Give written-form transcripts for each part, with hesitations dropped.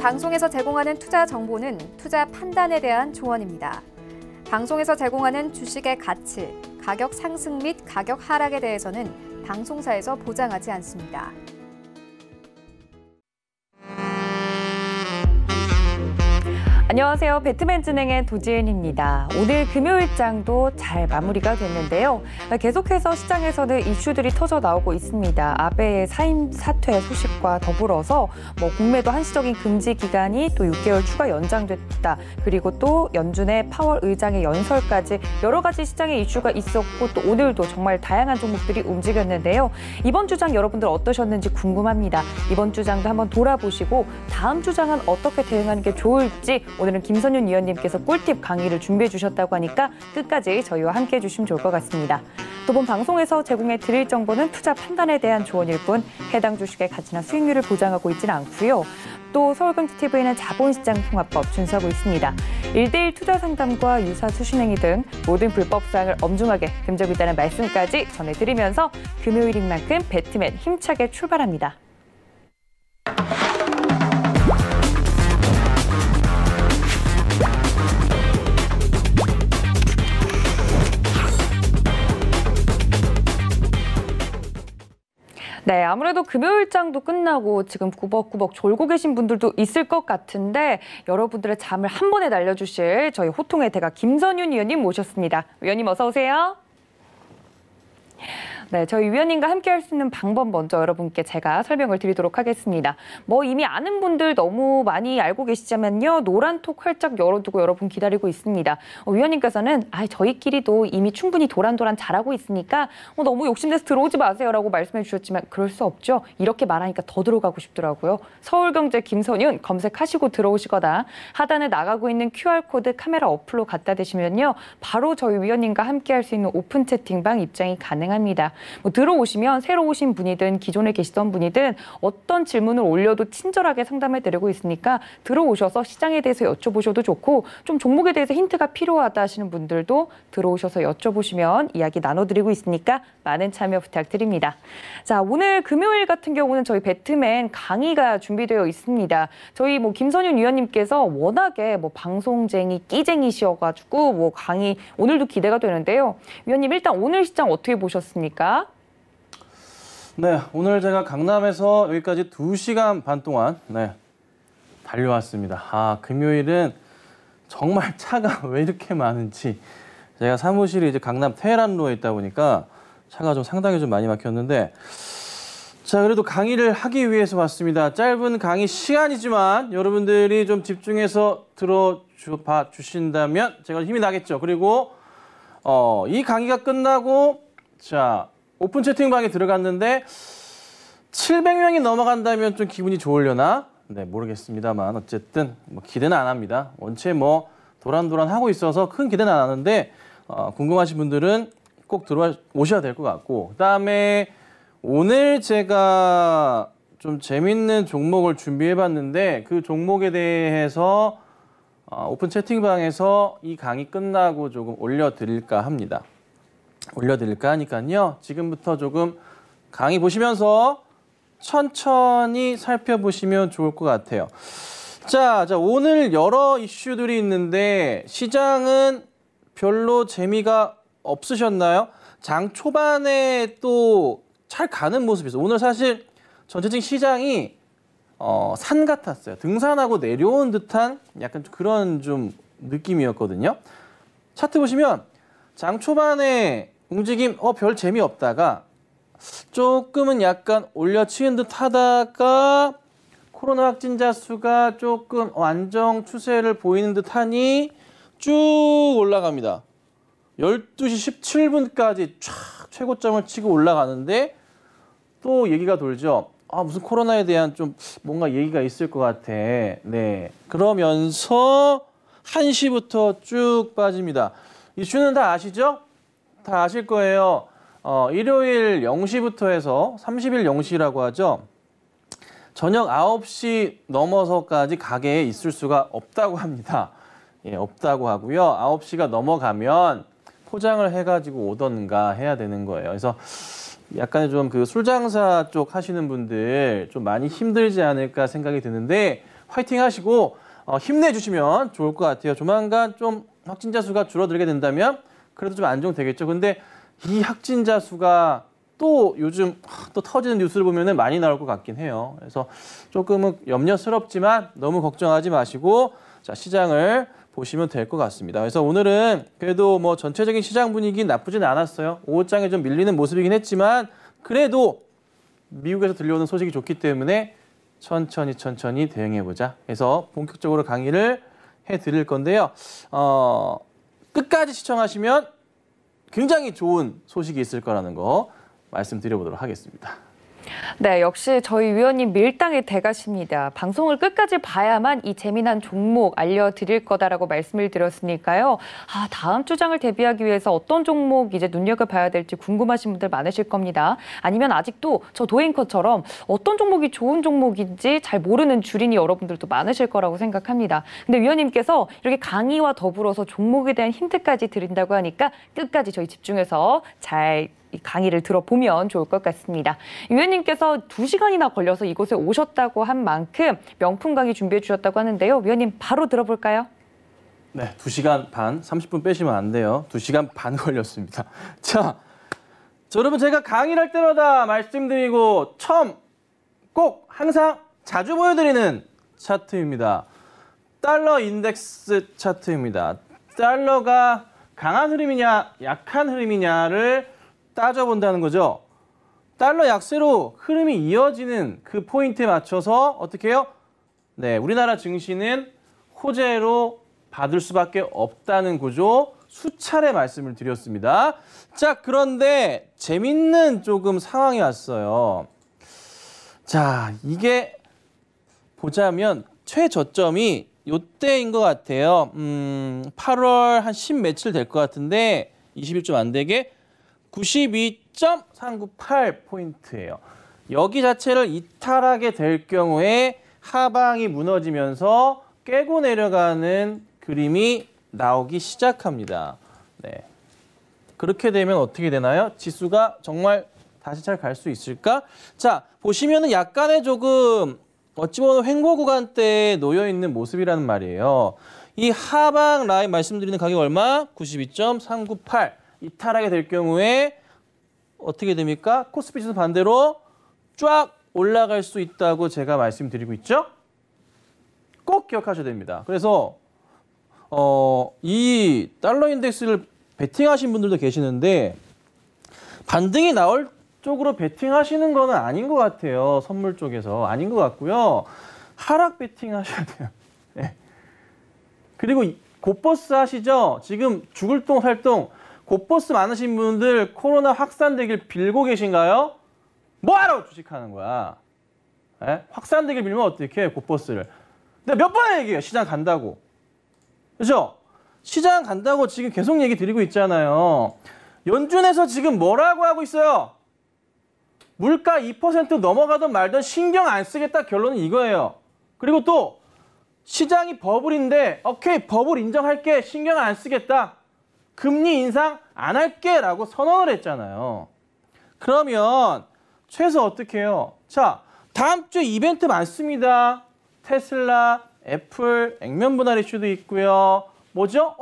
방송에서 제공하는 투자 정보는 투자 판단에 대한 조언입니다. 방송에서 제공하는 주식의 가치, 가격 상승 및 가격 하락에 대해서는 방송사에서 보장하지 않습니다. 안녕하세요. 배트맨진행의 도지은입니다. 오늘 금요일장도 잘 마무리가 됐는데요. 계속해서 시장에서는 이슈들이 터져 나오고 있습니다. 아베의 사임 사퇴 소식과 더불어서 공매도 한시적인 금지 기간이 또 6개월 추가 연장됐다. 그리고 또 연준의 파월 의장의 연설까지 여러 가지 시장의 이슈가 있었고 또 오늘도 정말 다양한 종목들이 움직였는데요. 이번 주장 여러분들 어떠셨는지 궁금합니다. 이번 주장도 한번 돌아보시고 다음 주장은 어떻게 대응하는 게 좋을지 오늘은 김선윤 위원님께서 꿀팁 강의를 준비해 주셨다고 하니까 끝까지 저희와 함께해 주시면 좋을 것 같습니다. 또 본 방송에서 제공해 드릴 정보는 투자 판단에 대한 조언일 뿐 해당 주식의 가치나 수익률을 보장하고 있지는 않고요. 또 서울경제TV는 자본시장 통합법 준수하고 있습니다. 1:1 투자 상담과 유사 수신행위 등 모든 불법 사항을 엄중하게 금지하고 있다는 말씀까지 전해드리면서 금요일인 만큼 배트맨 힘차게 출발합니다. 네, 아무래도 금요일장도 끝나고 지금 꾸벅꾸벅 졸고 계신 분들도 있을 것 같은데 여러분들의 잠을 한 번에 날려주실 저희 호통의 대가 김선윤 위원님 모셨습니다. 위원님 어서 오세요. 네, 저희 위원님과 함께 할 수 있는 방법 먼저 여러분께 제가 설명을 드리도록 하겠습니다. 이미 아는 분들 너무 많이 알고 계시자면요. 노란톡 활짝 열어두고 여러분 기다리고 있습니다. 위원님께서는 저희끼리도 이미 충분히 도란도란 잘하고 있으니까 너무 욕심내서 들어오지 마세요라고 말씀해 주셨지만 그럴 수 없죠. 이렇게 말하니까 더 들어가고 싶더라고요. 서울경제 김선윤 검색하시고 들어오시거나 하단에 나가고 있는 QR코드 카메라 어플로 갖다 대시면요. 바로 저희 위원님과 함께 할 수 있는 오픈 채팅방 입장이 가능합니다. 들어오시면 새로 오신 분이든 기존에 계시던 분이든 어떤 질문을 올려도 친절하게 상담해드리고 있으니까 들어오셔서 시장에 대해서 여쭤보셔도 좋고 좀 종목에 대해서 힌트가 필요하다 하시는 분들도 들어오셔서 여쭤보시면 이야기 나눠드리고 있으니까 많은 참여 부탁드립니다. 자, 오늘 금요일 같은 경우는 저희 배트맨 강의가 준비되어 있습니다. 저희 김선윤 위원님께서 워낙에 방송쟁이, 끼쟁이시여가지고 강의 오늘도 기대가 되는데요. 위원님 일단 오늘 시장 어떻게 보셨습니까? 네, 오늘 제가 강남에서 여기까지 2시간 반 동안 달려왔습니다. 금요일은 정말 차가 왜 이렇게 많은지 제가 사무실이 이제 강남 테헤란로에 있다 보니까 차가 상당히 좀 많이 막혔는데 자, 그래도 강의를 하기 위해서 왔습니다. 짧은 강의 시간이지만 여러분들이 좀 집중해서 들어봐 주신다면 제가 힘이 나겠죠. 그리고 이 강의가 끝나고 자, 오픈 채팅방에 들어갔는데 700명이 넘어간다면 좀 기분이 좋으려나? 네, 모르겠습니다만 어쨌든 기대는 안 합니다. 원체 도란도란 하고 있어서 큰 기대는 안 하는데 궁금하신 분들은 꼭 들어오셔야 될 것 같고 그다음에 오늘 제가 좀 재밌는 종목을 준비해봤는데 그 종목에 대해서 오픈 채팅방에서 이 강의 끝나고 조금 올려드릴까 합니다. 올려드릴까 하니까요. 지금부터 조금 강의 보시면서 천천히 살펴보시면 좋을 것 같아요. 자, 오늘 여러 이슈들이 있는데 시장은 별로 재미가 없으셨나요? 장 초반에 또 잘 가는 모습이 있어요. 오늘 사실 전체적인 시장이 산 같았어요. 등산하고 내려온 듯한 약간 그런 좀 느낌이었거든요. 차트 보시면 장 초반에 움직임 별 재미없다가 조금은 약간 올려치는 듯 하다가 코로나 확진자 수가 조금 안정 추세를 보이는 듯 하니 쭉 올라갑니다. 12시 17분까지 쫙 최고점을 치고 올라가는데 또 얘기가 돌죠. 무슨 코로나에 대한 좀 뭔가 얘기가 있을 것 같아. 네. 그러면서 1시부터 쭉 빠집니다. 이슈는 다 아시죠? 다 아실 거예요. 일요일 0시부터 해서 30일 0시라고 하죠. 저녁 9시 넘어서까지 가게에 있을 수가 없다고 합니다. 예, 없다고 하고요. 9시가 넘어가면 포장을 해가지고 오던가 해야 되는 거예요. 그래서 약간의 좀 그 술장사 쪽 하시는 분들 좀 많이 힘들지 않을까 생각이 드는데 화이팅 하시고 힘내주시면 좋을 것 같아요. 조만간 좀 확진자 수가 줄어들게 된다면 그래도 좀 안정되겠죠. 근데 이 확진자 수가 또 요즘 또 터지는 뉴스를 보면은 많이 나올 것 같긴 해요. 그래서 조금은 염려스럽지만 너무 걱정하지 마시고 자, 시장을 보시면 될 것 같습니다. 그래서 오늘은 그래도 뭐 전체적인 시장 분위기 나쁘진 않았어요. 오후장에 좀 밀리는 모습이긴 했지만 그래도 미국에서 들려오는 소식이 좋기 때문에 천천히 대응해보자. 그래서 본격적으로 강의를 해드릴 건데요. 끝까지 시청하시면 굉장히 좋은 소식이 있을 거라는 거 말씀드려보도록 하겠습니다. 네, 역시 저희 위원님 밀당의 대가십니다. 방송을 끝까지 봐야만 이 재미난 종목 알려드릴 거다라고 말씀을 드렸으니까요. 다음 주장을 대비하기 위해서 어떤 종목 이제 눈여겨봐야 될지 궁금하신 분들 많으실 겁니다. 아니면 아직도 저 도앵커처럼 어떤 종목이 좋은 종목인지 잘 모르는 주린이 여러분들도 많으실 거라고 생각합니다. 근데 위원님께서 이렇게 강의와 더불어서 종목에 대한 힌트까지 드린다고 하니까 끝까지 저희 집중해서 잘 이 강의를 들어보면 좋을 것 같습니다. 위원님께서 2시간이나 걸려서 이곳에 오셨다고 한 만큼 명품 강의 준비해 주셨다고 하는데요. 위원님 바로 들어볼까요? 네, 2시간 반, 30분 빼시면 안 돼요. 2시간 반 걸렸습니다. 자, 여러분 제가 강의를 할 때마다 말씀드리고 처음 꼭 항상 자주 보여드리는 차트입니다. 달러 인덱스 차트입니다. 달러가 강한 흐름이냐 약한 흐름이냐를 따져본다는 거죠. 달러 약세로 흐름이 이어지는 그 포인트에 맞춰서 어떻게 해요? 네, 우리나라 증시는 호재로 받을 수밖에 없다는 구조 수차례 말씀을 드렸습니다. 자, 그런데 재밌는 조금 상황이 왔어요. 자, 이게 보자면 최저점이 요때인 것 같아요. 8월 한 10 며칠 될 것 같은데 20일 좀 안 되게 92.398포인트예요. 여기 자체를 이탈하게 될 경우에 하방이 무너지면서 깨고 내려가는 그림이 나오기 시작합니다. 네. 그렇게 되면 어떻게 되나요? 지수가 정말 다시 잘 갈 수 있을까? 자, 보시면은 약간의 조금 어찌 보면 횡보 구간대에 놓여 있는 모습이라는 말이에요. 이 하방 라인 말씀드리는 가격 얼마? 92.398. 이탈하게 될 경우에 어떻게 됩니까? 코스피 지수 반대로 쫙 올라갈 수 있다고 제가 말씀드리고 있죠? 꼭 기억하셔야 됩니다. 그래서 이 달러 인덱스를 베팅하신 분들도 계시는데 반등이 나올 쪽으로 베팅하시는 거는 아닌 것 같아요. 선물 쪽에서. 아닌 것 같고요. 하락 베팅하셔야 돼요. 네. 그리고 곧버스 하시죠? 지금 죽을 똥 살 똥 곧버스 많으신 분들 코로나 확산되길 빌고 계신가요? 뭐하러 주식하는 거야? 네? 확산되길 빌면 어떻게 해, 곧버스를. 내가 몇 번 얘기해요. 시장 간다고. 그죠? 시장 간다고 지금 계속 얘기 드리고 있잖아요. 연준에서 지금 뭐라고 하고 있어요? 물가 2% 넘어가든 말든 신경 안 쓰겠다 결론은 이거예요. 그리고 또 시장이 버블인데 오케이 버블 인정할게 신경 안 쓰겠다. 금리 인상 안 할게 라고 선언을 했잖아요. 그러면 최소 어떻게 해요? 자, 다음 주에 이벤트 많습니다. 테슬라, 애플, 액면 분할 이슈도 있고요. 뭐죠?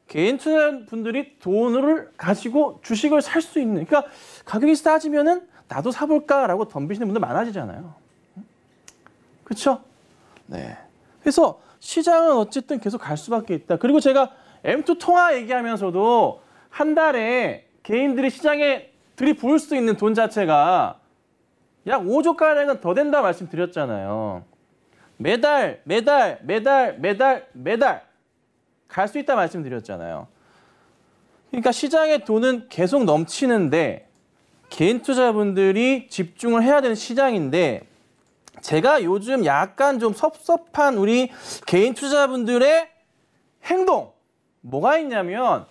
개인 투자분들이 돈을 가지고 주식을 살 수 있는. 그러니까 가격이 싸지면은 나도 사볼까라고 덤비시는 분들 많아지잖아요. 그렇죠? 네. 그래서 시장은 어쨌든 계속 갈 수밖에 있다. 그리고 제가 M2 통화 얘기하면서도 한 달에 개인들이 시장에 들이부을 수 있는 돈 자체가 약 5조가량은 더 된다 말씀드렸잖아요. 매달 갈 수 있다 말씀드렸잖아요. 그러니까 시장에 돈은 계속 넘치는데 개인 투자분들이 집중을 해야 되는 시장인데 제가 요즘 약간 좀 섭섭한 우리 개인 투자분들의 행동 뭐가 있냐면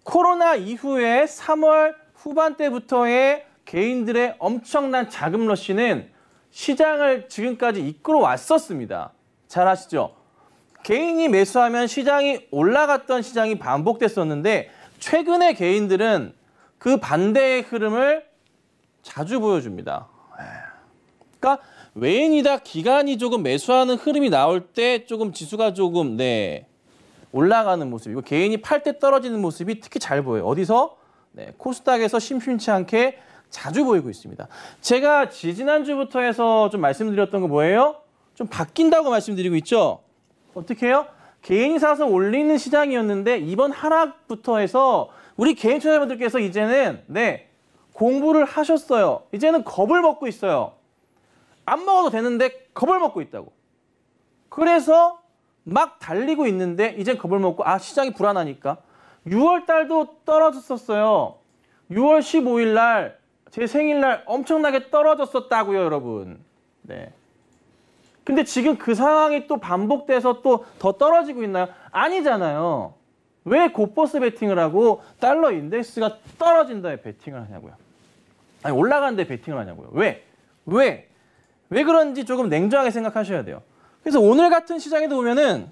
코로나 이후에 3월 후반때부터의 개인들의 엄청난 자금 러시는 시장을 지금까지 이끌어 왔었습니다. 잘 아시죠? 개인이 매수하면 시장이 올라갔던 시장이 반복됐었는데 최근에 개인들은 그 반대의 흐름을 자주 보여줍니다. 그러니까 외인이다 기관이 조금 매수하는 흐름이 나올 때 조금 지수가 조금 올라가는 모습이고 개인이 팔 때 떨어지는 모습이 특히 잘 보여요. 어디서? 코스닥에서 심심치 않게 자주 보이고 있습니다. 제가 지지난주부터 해서 좀 말씀드렸던 거 뭐예요? 좀 바뀐다고 말씀드리고 있죠? 어떻게 해요? 개인이 사서 올리는 시장이었는데 이번 하락부터 해서 우리 개인 투자자분들께서 이제는 공부를 하셨어요. 이제는 겁을 먹고 있어요. 안 먹어도 되는데 겁을 먹고 있다고. 그래서 막 달리고 있는데 이젠 겁을 먹고 시장이 불안하니까 6월 달도 떨어졌었어요. 6월 15일 날 제 생일날 엄청나게 떨어졌었다고요, 여러분. 근데 지금 그 상황이 또 반복돼서 또 더 떨어지고 있나요? 아니잖아요. 왜 곧버스 베팅을 하고 달러 인덱스가 떨어진다에 베팅을 하냐고요. 아니 올라가는데 베팅을 하냐고요. 왜 그런지 조금 냉정하게 생각하셔야 돼요. 그래서 오늘 같은 시장에도 보면은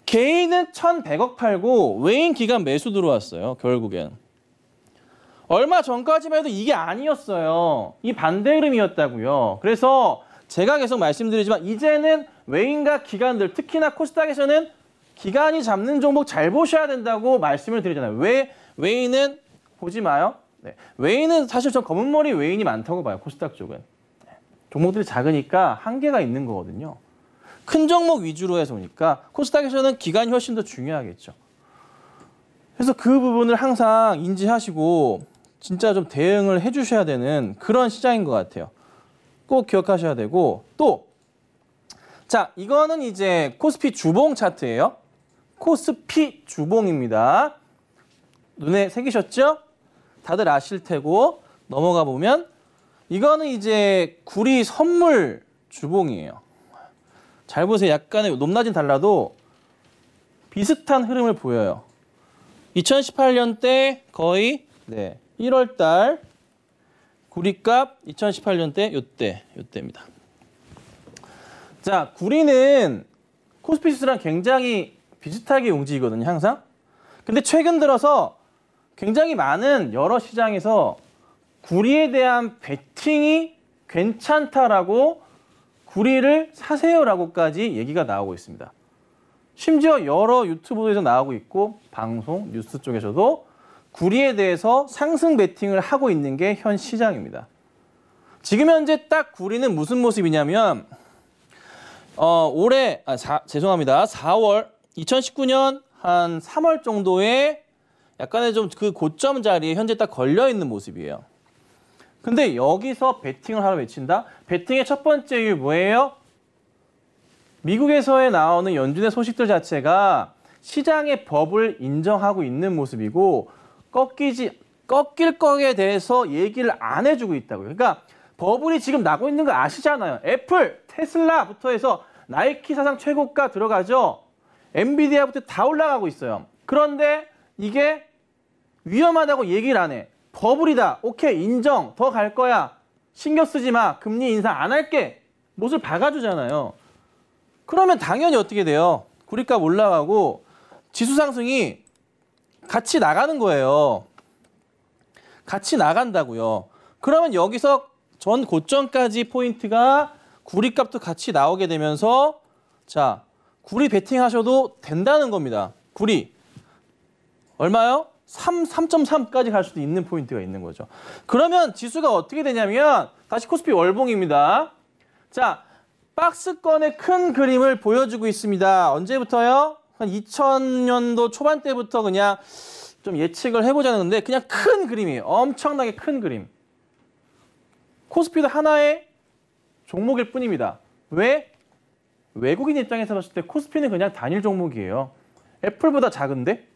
개인은 1,100억 팔고 외인 기관 매수 들어왔어요. 결국엔. 얼마 전까지만 해도 이게 아니었어요. 이 반대 흐름이었다고요. 그래서 제가 계속 말씀드리지만 이제는 외인과 기관들, 특히나 코스닥에서는 기관이 잡는 종목 잘 보셔야 된다고 말씀을 드리잖아요. 왜 외인은 보지 마요. 외인은 사실 전 검은 머리 외인이 많다고 봐요. 코스닥 쪽은. 종목들이 작으니까 한계가 있는 거거든요. 큰 종목 위주로 해서 오니까 코스닥에서는 기관이 훨씬 더 중요하겠죠. 그래서 그 부분을 항상 인지하시고 진짜 좀 대응을 해주셔야 되는 그런 시장인 것 같아요. 꼭 기억하셔야 되고 또 자, 이거는 이제 코스피 주봉 차트예요. 코스피 주봉입니다. 눈에 새기셨죠? 다들 아실 테고 넘어가 보면 이거는 이제 구리 선물 주봉이에요. 잘 보세요. 약간의 높낮이는 달라도 비슷한 흐름을 보여요. 2018년 때 거의 1월 달 구리값 2018년 때 요때입니다. 자, 구리는 코스피지수랑 굉장히 비슷하게 움직이거든요, 항상. 근데 최근 들어서 굉장히 많은 여러 시장에서 구리에 대한 베팅이 괜찮다라고 구리를 사세요라고까지 얘기가 나오고 있습니다. 심지어 여러 유튜브에서 나오고 있고 방송, 뉴스 쪽에서도 구리에 대해서 상승 베팅을 하고 있는 게 현 시장입니다. 지금 현재 딱 구리는 무슨 모습이냐면 죄송합니다. 4월 2019년 한 3월 정도에 약간의 좀 그 고점 자리에 현재 딱 걸려 있는 모습이에요. 근데 여기서 베팅을 하러 외친다? 베팅의 첫 번째 이유 뭐예요? 미국에서의 나오는 연준의 소식들 자체가 시장의 법을 인정하고 있는 모습이고 꺾일 거에 대해서 얘기를 안 해주고 있다고요. 그러니까 버블이 지금 나고 있는 거 아시잖아요. 애플, 테슬라부터 해서 나이키 사상 최고가 들어가죠. 엔비디아부터 다 올라가고 있어요. 그런데 이게 위험하다고 얘기를 안 해. 버블이다. 오케이, 인정. 더 갈 거야. 신경 쓰지 마. 금리 인상 안 할게. 못을 박아주잖아요. 그러면 당연히 어떻게 돼요? 구리값 올라가고 지수 상승이 같이 나가는 거예요. 같이 나간다고요. 그러면 여기서 전 고점까지 포인트가 구리값도 같이 나오게 되면서 자, 구리 베팅 하셔도 된다는 겁니다. 구리. 얼마요? 3.3까지 갈 수도 있는 포인트가 있는 거죠. 그러면 지수가 어떻게 되냐면 다시 코스피 월봉입니다. 자, 박스권의 큰 그림을 보여주고 있습니다. 언제부터요? 한 2000년도 초반 때부터 그냥 좀 예측을 해보자는 건데 그냥 큰 그림이에요. 엄청나게 큰 그림. 코스피도 하나의 종목일 뿐입니다. 왜? 외국인 입장에서 봤을 때 코스피는 그냥 단일 종목이에요. 애플보다 작은데?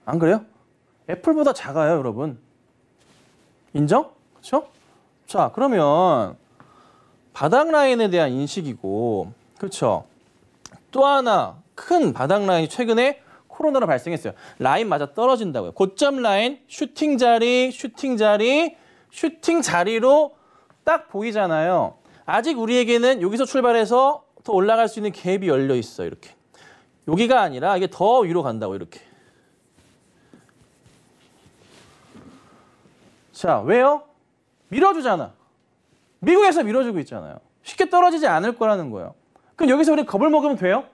안 그래요? 애플보다 작아요, 여러분. 인정? 그렇죠? 자, 그러면 바닥 라인에 대한 인식이고, 그렇죠? 또 하나 큰 바닥 라인이 최근에 코로나로 발생했어요. 라인 맞아 떨어진다고요. 고점 라인, 슈팅 자리로 딱 보이잖아요. 아직 우리에게는 여기서 출발해서 더 올라갈 수 있는 갭이 열려 있어요. 이렇게. 여기가 아니라 이게 더 위로 간다고 이렇게. 자, 왜요? 밀어주잖아. 미국에서 밀어주고 있잖아요. 쉽게 떨어지지 않을 거라는 거예요. 그럼 여기서 우리 겁을 먹으면 돼요?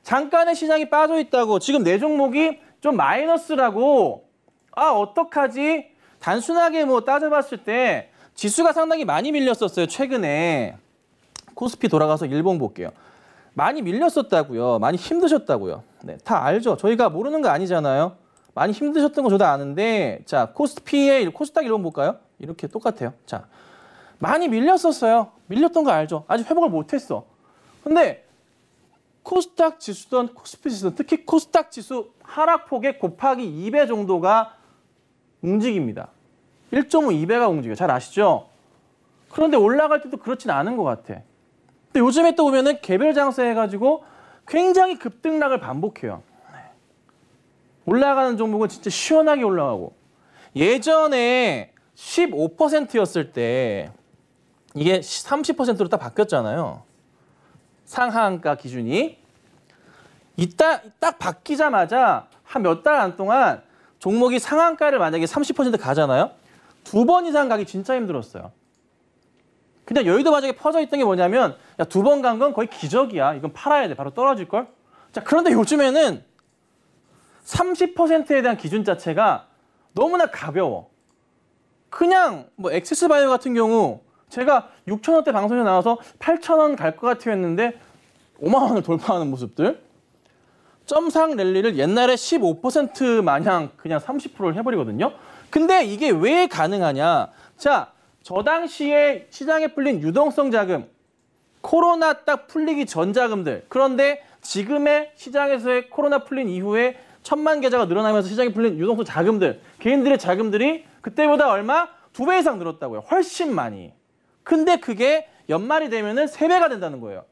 잠깐의 시장이 빠져 있다고 지금 내 종목이 좀 마이너스라고 어떡하지? 단순하게 뭐 따져봤을 때 지수가 상당히 많이 밀렸었어요. 최근에 코스피 돌아가서 일봉 볼게요. 많이 밀렸었다고요. 많이 힘드셨다고요. 네, 다 알죠. 저희가 모르는 거 아니잖아요. 많이 힘드셨던 거 저도 아는데 자 코스피의 코스닥 일봉 볼까요? 이렇게 똑같아요. 자 많이 밀렸었어요. 밀렸던 거 알죠. 아직 회복을 못했어. 근데 코스닥 지수든 코스피 지수든 특히 코스닥 지수 하락폭의 곱하기 2배 정도가 움직입니다. 1.5, 2배가 움직여요. 잘 아시죠? 그런데 올라갈 때도 그렇진 않은 것 같아. 근데 요즘에 또 보면은 개별 장세해가지고 굉장히 급등락을 반복해요. 올라가는 종목은 진짜 시원하게 올라가고 예전에 15%였을 때 이게 30%로 딱 바뀌었잖아요. 상한가 기준이. 딱 바뀌자마자 한 몇 달 안 동안 종목이 상한가를 만약에 30% 가잖아요. 2번 이상 가기 진짜 힘들었어요. 그냥 여의도 바닥에 퍼져 있던 게 뭐냐면 야, 2번 간 건 거의 기적이야. 이건 팔아야 돼. 바로 떨어질걸? 자, 그런데 요즘에는 30%에 대한 기준 자체가 너무나 가벼워. 그냥 뭐 엑세스바이오 같은 경우 제가 6,000원대 방송에 나와서 8,000원 갈 것 같아요 했는데 5만 원을 돌파하는 모습들. 점상 랠리를 옛날에 15% 마냥 그냥 30%를 해버리거든요. 근데 이게 왜 가능하냐. 자, 저 당시에 시장에 풀린 유동성 자금, 코로나 딱 풀리기 전 자금들. 그런데 지금의 시장에서의 코로나 풀린 이후에 1,000만 계좌가 늘어나면서 시장에 풀린 유동성 자금들, 개인들의 자금들이 그때보다 얼마? 2배 이상 늘었다고요. 훨씬 많이. 근데 그게 연말이 되면은 3배가 된다는 거예요.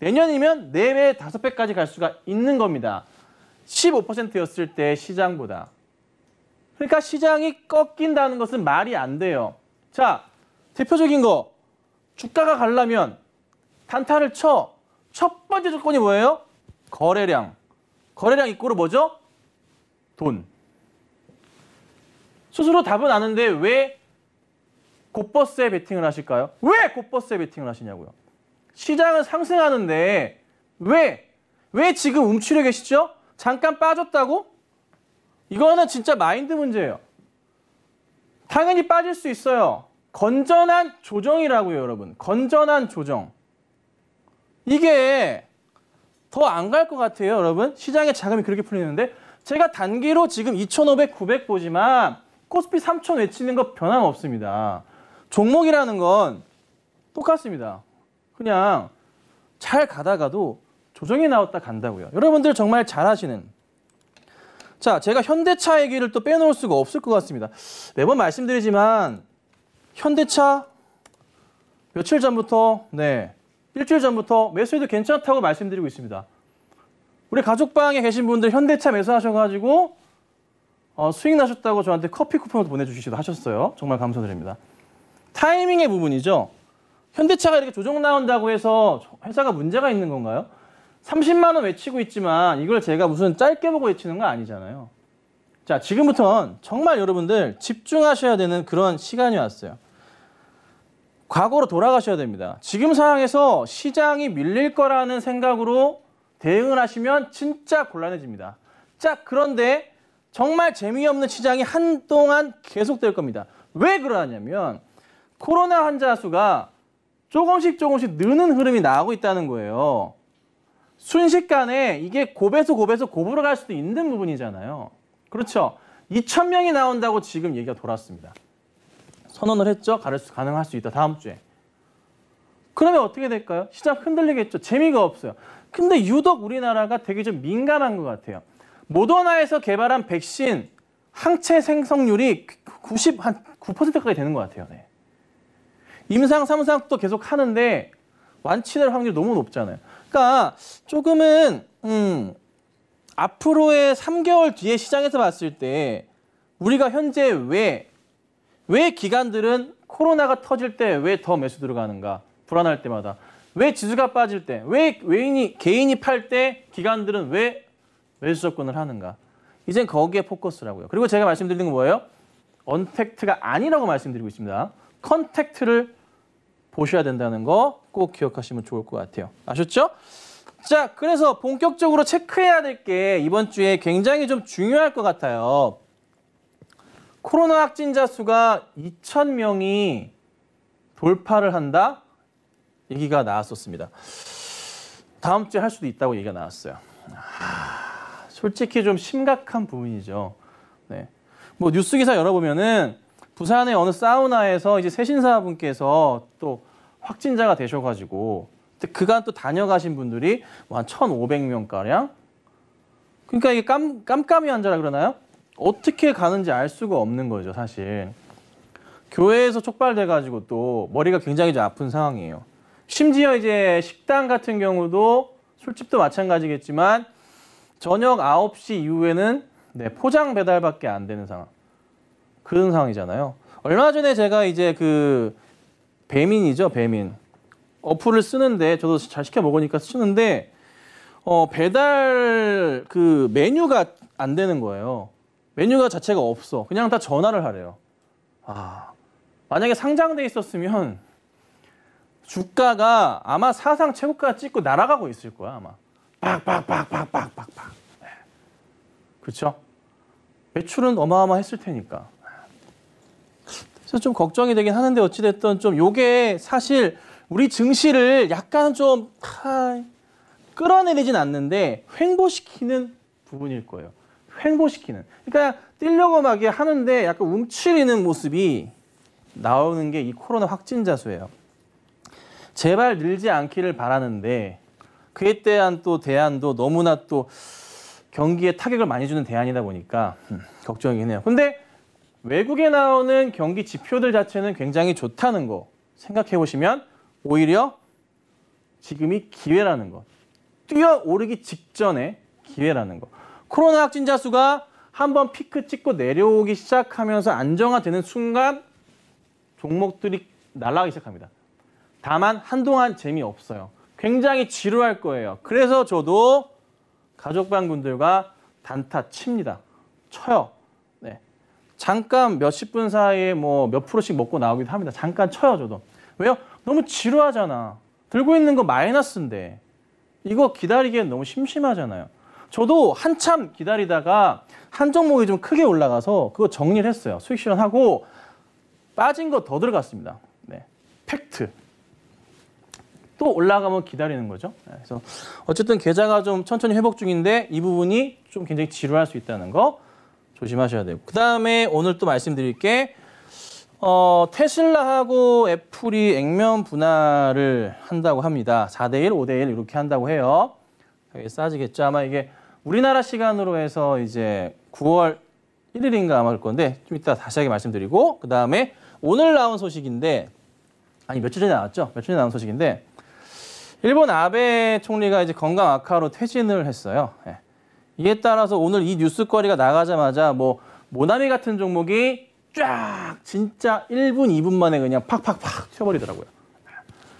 내년이면 4배, 5배까지 갈 수가 있는 겁니다. 15%였을 때 시장보다. 그러니까 시장이 꺾인다는 것은 말이 안 돼요. 자, 대표적인 거. 주가가 가려면 단타를 쳐. 첫 번째 조건이 뭐예요? 거래량. 거래량 이꼬르 뭐죠? 돈. 스스로 답은 아는데 왜 곧버스에 베팅을 하실까요? 왜 곧버스에 베팅을 하시냐고요. 시장은 상승하는데 왜 지금 움츠려 계시죠? 잠깐 빠졌다고? 이거는 진짜 마인드 문제예요. 당연히 빠질 수 있어요. 건전한 조정이라고요, 여러분. 건전한 조정. 이게 더 안 갈 것 같아요, 여러분. 시장에 자금이 그렇게 풀리는데 제가 단기로 지금 2,500, 900 보지만 코스피 3,000 외치는 거 변함없습니다. 종목이라는 건 똑같습니다. 그냥 잘 가다가도 조정이 나왔다 간다고요. 여러분들 정말 잘하시는. 자, 제가 현대차 얘기를 또 빼놓을 수가 없을 것 같습니다. 매번 말씀드리지만 현대차 며칠 전부터 일주일 전부터 매수해도 괜찮다고 말씀드리고 있습니다. 우리 가족방에 계신 분들 현대차 매수하셔가지고 수익 나셨다고 저한테 커피 쿠폰을 보내주시기도 하셨어요. 정말 감사드립니다. 타이밍의 부분이죠. 현대차가 이렇게 조정 나온다고 해서 회사가 문제가 있는 건가요? 30만 원 외치고 있지만 이걸 제가 무슨 짧게 보고 외치는 거 아니잖아요. 자, 지금부터는 정말 여러분들 집중하셔야 되는 그런 시간이 왔어요. 과거로 돌아가셔야 됩니다. 지금 상황에서 시장이 밀릴 거라는 생각으로 대응을 하시면 진짜 곤란해집니다. 자, 그런데 정말 재미없는 시장이 한동안 계속될 겁니다. 왜 그러냐면 코로나 환자 수가 조금씩 느는 흐름이 나오고 있다는 거예요. 순식간에 이게 고배수 고부로 갈 수도 있는 부분이잖아요. 그렇죠? 2,000명이 나온다고 지금 얘기가 돌았습니다. 선언을 했죠. 가능할 수 있다. 다음 주에. 그러면 어떻게 될까요? 시장 흔들리겠죠. 재미가 없어요. 근데 유독 우리나라가 되게 좀 민감한 것 같아요. 모더나에서 개발한 백신 항체 생성률이 9%까지 되는 것 같아요. 네. 임상 3상 또 계속 하는데 완치될 확률이 너무 높잖아요. 그러니까 조금은 앞으로의 3개월 뒤에 시장에서 봤을 때 우리가 현재 왜 기관들은 코로나가 터질 때 왜 더 매수 들어가는가? 불안할 때마다. 왜 지수가 빠질 때? 왜 개인이 팔 때 기관들은 왜 매수 접근을 하는가? 이젠 거기에 포커스라고요. 그리고 제가 말씀드리는 건 뭐예요? 언택트가 아니라고 말씀드리고 있습니다. 컨택트를 보셔야 된다는 거 꼭 기억하시면 좋을 것 같아요. 아셨죠? 자, 그래서 본격적으로 체크해야 될 게 이번 주에 굉장히 좀 중요할 것 같아요. 코로나 확진자 수가 2,000명이 돌파를 한다? 얘기가 나왔었습니다. 다음 주에 할 수도 있다고 얘기가 나왔어요. 솔직히 좀 심각한 부분이죠. 네. 뭐 뉴스 기사 열어보면은 부산의 어느 사우나에서 이제 세신사분께서 또 확진자가 되셔가지고 그간 또 다녀가신 분들이 한 1,500명가량? 그러니까 이게 깜깜이 환자라 그러나요? 어떻게 가는지 알 수가 없는 거죠, 사실. 교회에서 촉발돼가지고 또 머리가 굉장히 좀 아픈 상황이에요. 심지어 이제 식당 같은 경우도 술집도 마찬가지겠지만 저녁 9시 이후에는 포장 배달밖에 안 되는 상황. 그런 상황이잖아요. 얼마 전에 제가 이제 그 배민이죠, 배민. 어플을 쓰는데 저도 잘 시켜 먹으니까 쓰는데 배달 그 메뉴가 안 되는 거예요. 메뉴가 자체가 없어. 그냥 다 전화를 하래요. 만약에 상장돼 있었으면 주가가 아마 사상 최고가 찍고 날아가고 있을 거야, 아마. 빡빡빡빡빡빡빡. 그렇죠? 매출은 어마어마했을 테니까. 그래서 좀 걱정이 되긴 하는데 어찌됐든 좀 요게 사실 우리 증시를 약간 좀 끌어내리진 않는데 횡보시키는 부분일 거예요. 횡보시키는. 그러니까 뛰려고 막 하는데 약간 움츠리는 모습이 나오는 게 이 코로나 확진자 수예요. 제발 늘지 않기를 바라는데 그에 대한 또 대안도 너무나 또 경기에 타격을 많이 주는 대안이다 보니까 걱정이긴 해요. 근데 외국에 나오는 경기 지표들 자체는 굉장히 좋다는 거 생각해 보시면 오히려 지금이 기회라는 것. 뛰어오르기 직전에 기회라는 것. 코로나 확진자 수가 한번 피크 찍고 내려오기 시작하면서 안정화되는 순간 종목들이 날아가기 시작합니다. 다만 한동안 재미없어요. 굉장히 지루할 거예요. 그래서 저도 가족방분들과 단타 칩니다. 쳐요. 네. 잠깐 몇십 분 사이에 뭐 몇 프로씩 먹고 나오기도 합니다. 잠깐 쳐요, 저도. 왜요? 너무 지루하잖아. 들고 있는 거 마이너스인데. 이거 기다리기엔 너무 심심하잖아요. 저도 한참 기다리다가 한 종목이 좀 크게 올라가서 그거 정리를 했어요. 수익 실현하고 빠진 거 더 들어갔습니다. 네. 팩트. 또 올라가면 기다리는 거죠. 그래서 어쨌든 계좌가 좀 천천히 회복 중인데 이 부분이 좀 굉장히 지루할 수 있다는 거 조심하셔야 되고. 그다음에 오늘 또 말씀드릴 게 테슬라하고 애플이 액면 분할을 한다고 합니다. 4대1, 5대1 이렇게 한다고 해요. 싸지겠죠. 아마 이게 우리나라 시간으로 해서 이제 9월 1일인가 아마 할 건데 좀 이따 다시 말씀드리고 그다음에 오늘 나온 소식인데 아니 며칠 전에 나왔죠. 며칠 전에 나온 소식인데 일본 아베 총리가 이제 건강 악화로 퇴진을 했어요. 예. 이에 따라서 오늘 이 뉴스거리가 나가자마자 뭐 모나미 같은 종목이 쫙 진짜 1분, 2분 만에 그냥 팍팍팍 튀어버리더라고요.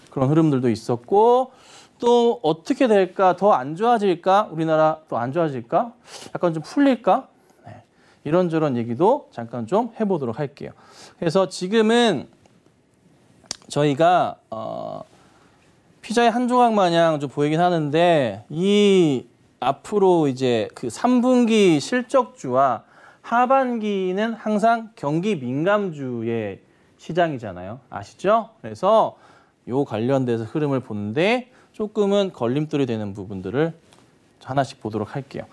그런 흐름들도 있었고 또 어떻게 될까? 더 안 좋아질까? 우리나라 더 안 좋아질까? 약간 좀 풀릴까? 네. 이런저런 얘기도 잠깐 좀 해보도록 할게요. 그래서 지금은 저희가 피자의 한 조각 마냥 좀 보이긴 하는데 이 앞으로 이제 그 3분기 실적주와 하반기는 항상 경기 민감주의 시장이잖아요. 아시죠? 그래서 요 관련돼서 흐름을 보는데 조금은 걸림돌이 되는 부분들을 하나씩 보도록 할게요.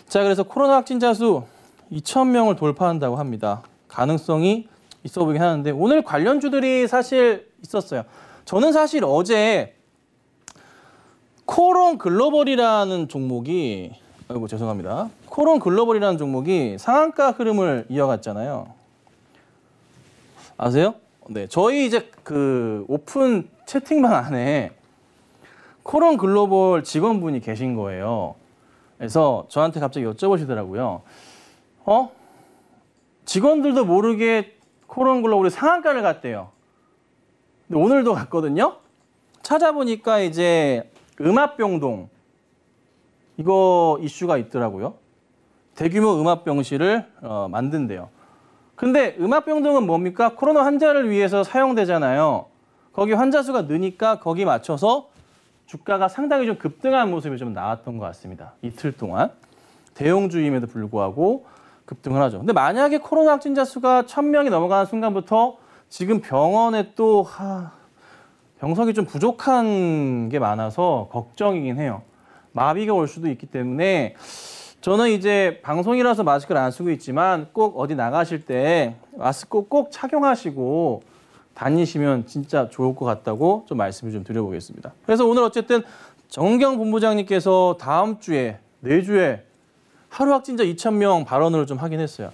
자, 그래서 코로나 확진자 수 2,000명을 돌파한다고 합니다. 가능성이 있어 보이긴 하는데 오늘 관련주들이 사실 있었어요. 저는 사실 어제 코론 글로벌이라는 종목이 아이고 죄송합니다. 코론 글로벌이라는 종목이 상한가 흐름을 이어갔잖아요. 아세요? 네, 저희 이제 그 오픈 채팅방 안에 코론 글로벌 직원분이 계신 거예요. 그래서 저한테 갑자기 여쭤보시더라고요. 직원들도 모르게 코론 글로벌이 상한가를 갔대요. 근데 오늘도 갔거든요. 찾아보니까 이제 음압병동 이거 이슈가 있더라고요. 대규모 음압병실을 만든대요. 근데 음압병동은 뭡니까? 코로나 환자를 위해서 사용되잖아요. 거기 환자 수가 느니까 거기 맞춰서 주가가 상당히 좀 급등한 모습이 좀 나왔던 것 같습니다. 이틀 동안. 대형주임에도 불구하고 급등을 하죠. 근데 만약에 코로나 확진자 수가 1000명이 넘어가는 순간부터 지금 병원에 또 병석이 좀 부족한 게 많아서 걱정이긴 해요. 마비가 올 수도 있기 때문에 저는 이제 방송이라서 마스크를 안 쓰고 있지만 꼭 어디 나가실 때 마스크 꼭 착용하시고 다니시면 진짜 좋을 것 같다고 좀 말씀을 좀 드려보겠습니다. 그래서 오늘 어쨌든 정은경 본부장님께서 다음 주에, 내주에 하루 확진자 2000명 발언을 좀 하긴 했어요.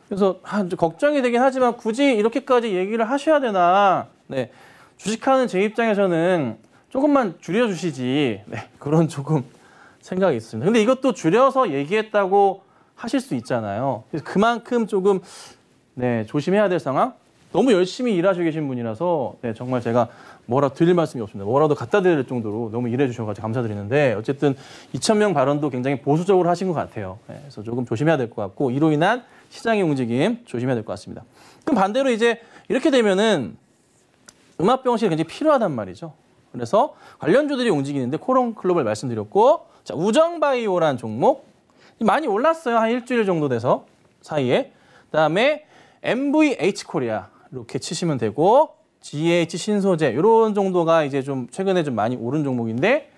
그래서 걱정이 되긴 하지만 굳이 이렇게까지 얘기를 하셔야 되나. 네, 주식하는 제 입장에서는 조금만 줄여주시지. 네, 그런 조금 생각이 있습니다. 근데 이것도 줄여서 얘기했다고 하실 수 있잖아요. 그래서 그만큼 조금 조심해야 될 상황. 너무 열심히 일하시고 계신 분이라서 정말 제가 뭐라 드릴 말씀이 없습니다. 뭐라도 갖다 드릴 정도로 너무 일해 주셔서 감사드리는데 어쨌든 2000명 발언도 굉장히 보수적으로 하신 것 같아요. 그래서 조금 조심해야 될 것 같고 이로 인한 시장의 움직임 조심해야 될 것 같습니다. 그럼 반대로 이제 이렇게 되면은 음압병실이 굉장히 필요하단 말이죠. 그래서 관련주들이 움직이는데 코롱글로벌 말씀드렸고 자, 우정바이오라는 종목 많이 올랐어요. 한 일주일 정도 돼서 사이에. 그다음에 MVH코리아 이렇게 치시면 되고 GH 신소재 이런 정도가 이제 좀 최근에 좀 많이 오른 종목인데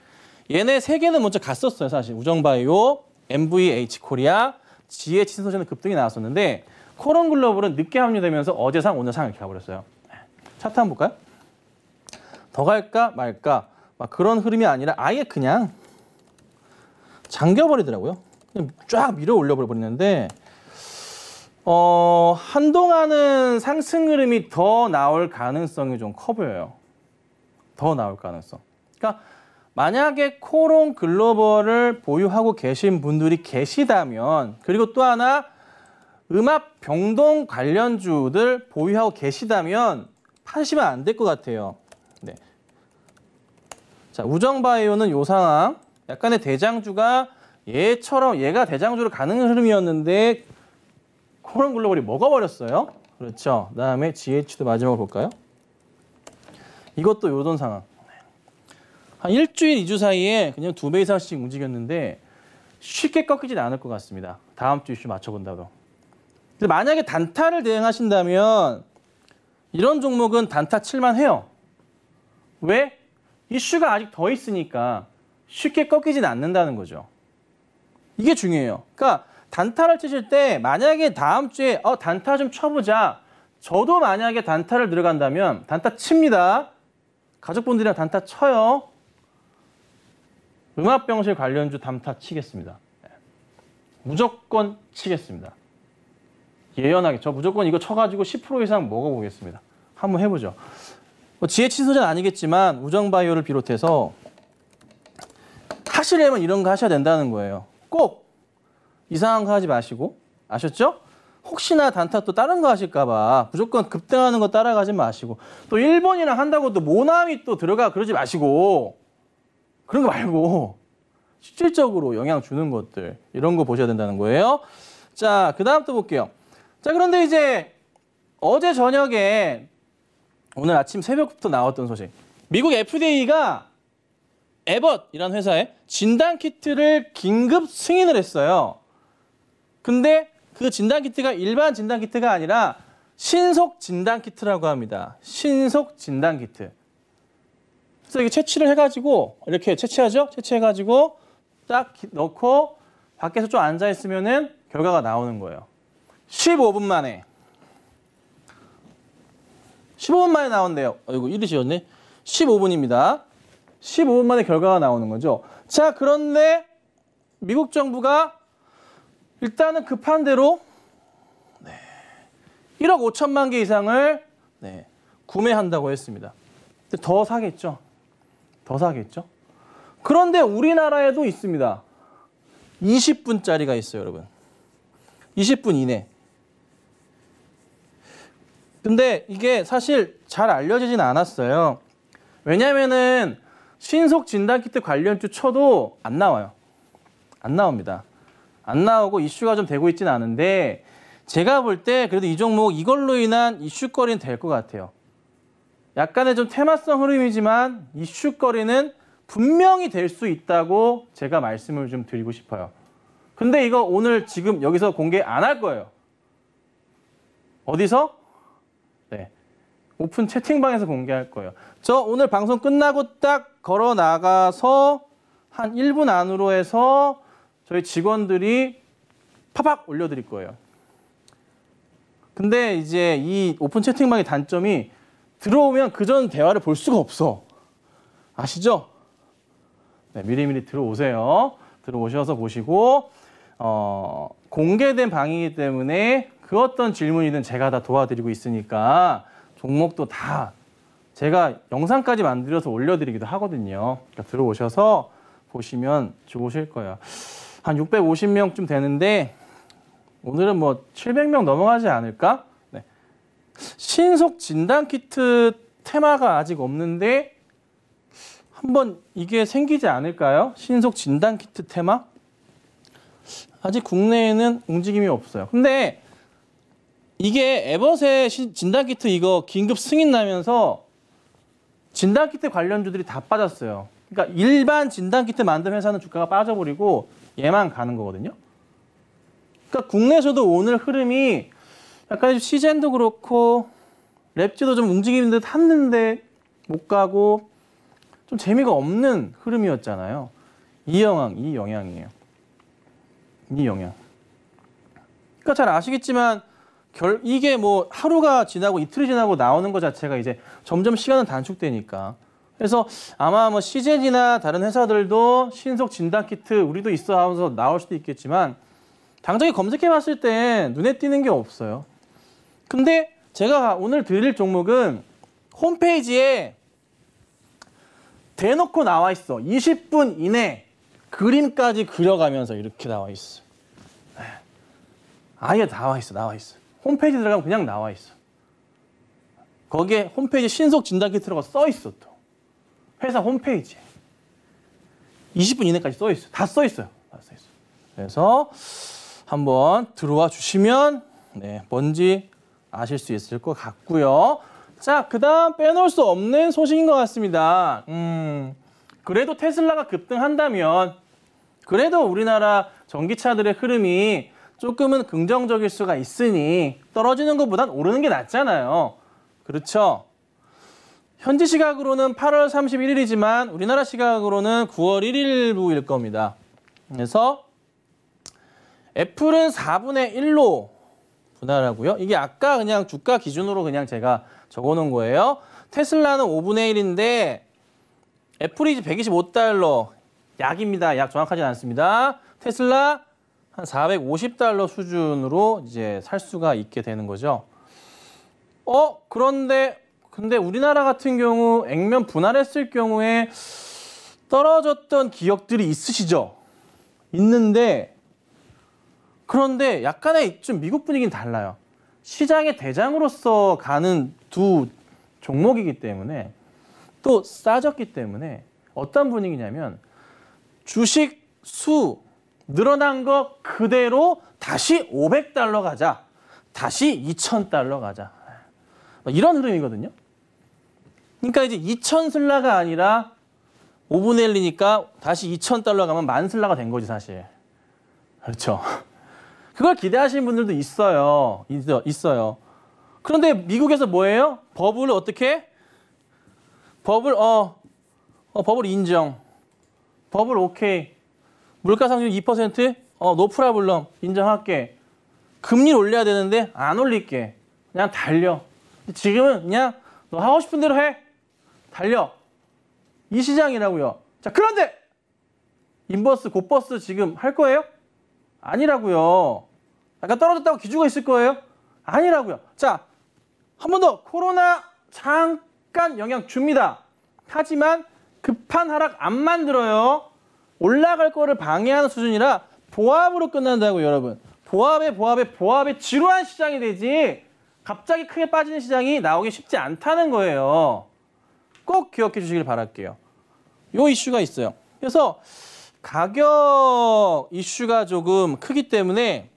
얘네 세 개는 먼저 갔었어요. 사실 우정바이오, MVH코리아, GH 신소재는 급등이 나왔었는데 코롱글로벌은 늦게 합류되면서 어제 상 오늘 상 이렇게 가버렸어요. 차트 한번 볼까요? 더 갈까 말까 막 그런 흐름이 아니라 아예 그냥 잠겨버리더라고요. 그냥 쫙 밀어 올려버리는데 한동안은 상승 흐름이 더 나올 가능성이 좀 커 보여요. 더 나올 가능성. 그러니까 만약에 코롱 글로벌을 보유하고 계신 분들이 계시다면 그리고 또 하나 음압 병동 관련주들 보유하고 계시다면 파시면 안 될 것 같아요. 네. 자, 우정바이오는 요 상황. 약간의 대장주가 얘가 대장주로 가는 흐름이었는데 코롱 글로벌이 먹어버렸어요. 그렇죠. 그다음에 GH도 마지막으로 볼까요? 이것도 요런 상황. 한 일주일, 2주 사이에 그냥 2배 이상씩 움직였는데 쉽게 꺾이진 않을 것 같습니다. 다음 주 이슈 맞춰본다고. 근데 만약에 단타를 대응하신다면 이런 종목은 단타 칠만 해요. 왜? 이슈가 아직 더 있으니까 쉽게 꺾이진 않는다는 거죠. 이게 중요해요. 그러니까 단타를 치실 때 만약에 다음 주에 단타 좀 쳐보자. 저도 만약에 단타를 들어간다면 단타 칩니다. 가족분들이랑 단타 쳐요. 음압병실 관련주 단타 치겠습니다. 무조건 치겠습니다. 예연하게 저 무조건 이거 쳐가지고 10% 이상 먹어보겠습니다. 한번 해보죠. GH 소재는 아니겠지만 우정바이오를 비롯해서 하시려면 이런 거 하셔야 된다는 거예요. 꼭 이상한 거 하지 마시고 아셨죠? 혹시나 단타 또 다른 거 하실까 봐 무조건 급등하는 거 따라가지 마시고 또 일본이랑 한다고 또 모나미 또 들어가 그러지 마시고 그런 거 말고 실질적으로 영향 주는 것들 이런 거 보셔야 된다는 거예요. 자, 그다음 또 볼게요. 자, 그런데 이제 어제 저녁에 오늘 아침 새벽부터 나왔던 소식. 미국 FDA가 에벗이라는 회사에 진단키트를 긴급 승인을 했어요. 근데 그 진단키트가 일반 진단키트가 아니라 신속 진단키트라고 합니다. 신속 진단키트. 그래서 이게 채취를 해가지고 이렇게 채취하죠? 채취해가지고 딱 넣고 밖에서 좀 앉아있으면은 결과가 나오는 거예요. 15분 만에. 15분 만에 나온대요. 이거 이르시였네. 15분입니다. 15분 만에 결과가 나오는 거죠. 자, 그런데 미국 정부가 일단은 급한 대로 1억 5천만 개 이상을 구매한다고 했습니다. 근데 더 사겠죠. 더 사겠죠. 그런데 우리나라에도 있습니다. 20분짜리가 있어요, 여러분. 20분 이내. 근데 이게 사실 잘 알려지진 않았어요. 왜냐면은 신속 진단키트 관련주 쳐도 안 나와요. 안 나옵니다. 안 나오고 이슈가 좀 되고 있지는 않은데 제가 볼 때 그래도 이 종목 이걸로 인한 이슈거리는 될 것 같아요. 약간의 좀 테마성 흐름이지만 이슈거리는 분명히 될 수 있다고 제가 말씀을 좀 드리고 싶어요. 근데 이거 오늘 지금 여기서 공개 안 할 거예요. 어디서? 네, 오픈 채팅방에서 공개할 거예요. 저 오늘 방송 끝나고 딱 걸어 나가서 한 1분 안으로 해서 저희 직원들이 팍팍 올려드릴 거예요. 근데 이제 이 오픈 채팅방의 단점이 들어오면 그전 대화를 볼 수가 없어. 아시죠? 네, 미리미리 들어오세요. 들어오셔서 보시고 공개된 방이기 때문에 그 어떤 질문이든 제가 다 도와드리고 있으니까 종목도 다 제가 영상까지 만들어서 올려드리기도 하거든요. 그러니까 들어오셔서 보시면 좋으실 거예요. 한 650명쯤 되는데 오늘은 뭐 700명 넘어가지 않을까? 네. 신속 진단키트 테마가 아직 없는데 한번 이게 생기지 않을까요? 신속 진단키트 테마? 아직 국내에는 움직임이 없어요. 근데 이게 에버세 진단키트 이거 긴급 승인 나면서 진단키트 관련주들이 다 빠졌어요. 그러니까 일반 진단키트 만든 회사는 주가가 빠져버리고 얘만 가는 거거든요. 그러니까 국내에서도 오늘 흐름이 약간 시젠도 그렇고 랩지도 좀 움직이는 듯 했는데 못 가고 좀 재미가 없는 흐름이었잖아요. 이 영향이에요. 이 영향. 그러니까 잘 아시겠지만 이게 뭐 하루가 지나고 이틀이 지나고 나오는 것 자체가 이제 점점 시간은 단축되니까. 그래서 아마 뭐 시젠이나 다른 회사들도 신속 진단키트 우리도 있어 하면서 나올 수도 있겠지만 당장에 검색해봤을 때 눈에 띄는 게 없어요. 근데 제가 오늘 드릴 종목은 홈페이지에 대놓고 나와 있어. 20분 이내 그림까지 그려가면서 이렇게 나와 있어. 아예 나와 있어. 홈페이지 들어가면 그냥 나와 있어. 거기에 홈페이지 신속 진단키트라고 써 있어 또. 회사 홈페이지에. 20분 이내까지 써 있어. 다 써 있어요. 그래서 한번 들어와 주시면 네, 뭔지 아실 수 있을 것 같고요. 자, 그다음 빼놓을 수 없는 소식인 것 같습니다. 그래도 테슬라가 급등한다면 그래도 우리나라 전기차들의 흐름이 조금은 긍정적일 수가 있으니 떨어지는 것보단 오르는 게 낫잖아요. 그렇죠? 현지 시각으로는 8월 31일이지만 우리나라 시각으로는 9월 1일부일 겁니다. 그래서 애플은 4분의 1로 분할하고요. 이게 아까 그냥 주가 기준으로 그냥 제가 적어놓은 거예요. 테슬라는 5분의 1인데 애플이 이제 125달러 약입니다. 약 정확하지 않습니다. 테슬라 한 450달러 수준으로 이제 살 수가 있게 되는 거죠. 근데 우리나라 같은 경우 액면 분할했을 경우에 떨어졌던 기억들이 있으시죠? 있는데 그런데 약간의 좀 미국 분위기는 달라요. 시장의 대장으로서 가는 두 종목이기 때문에 또 싸졌기 때문에 어떤 분위기냐면 주식 수 늘어난 거 그대로 다시 500달러 가자. 다시 2,000달러 가자. 이런 흐름이거든요. 그러니까 이제 2,000슬라가 아니라 5분의 1이니까 다시 2,000달러 가면 10,000슬라가 된 거지 사실. 그렇죠. 그걸 기대하시는 분들도 있어요. 그런데 미국에서 뭐예요? 버블을 어떻게? 버블 인정. 버블 오케이. 물가 상승 2%? 노 프라블럼. 인정할게. 금리를 올려야 되는데 안 올릴게. 그냥 달려. 지금은 그냥 너 하고 싶은 대로 해. 달려. 이 시장이라고요. 자, 그런데 인버스, 곧버스 지금 할 거예요? 아니라고요. 약간 떨어졌다고 기죽어 있을 거예요? 아니라고요. 자, 한 번 더. 코로나 잠깐 영향 줍니다. 하지만 급한 하락 안 만들어요. 올라갈 거를 방해하는 수준이라 보합으로 끝난다고 여러분. 보합에 지루한 시장이 되지 갑자기 크게 빠지는 시장이 나오기 쉽지 않다는 거예요. 꼭 기억해 주시길 바랄게요. 요 이슈가 있어요. 그래서 가격 이슈가 조금 크기 때문에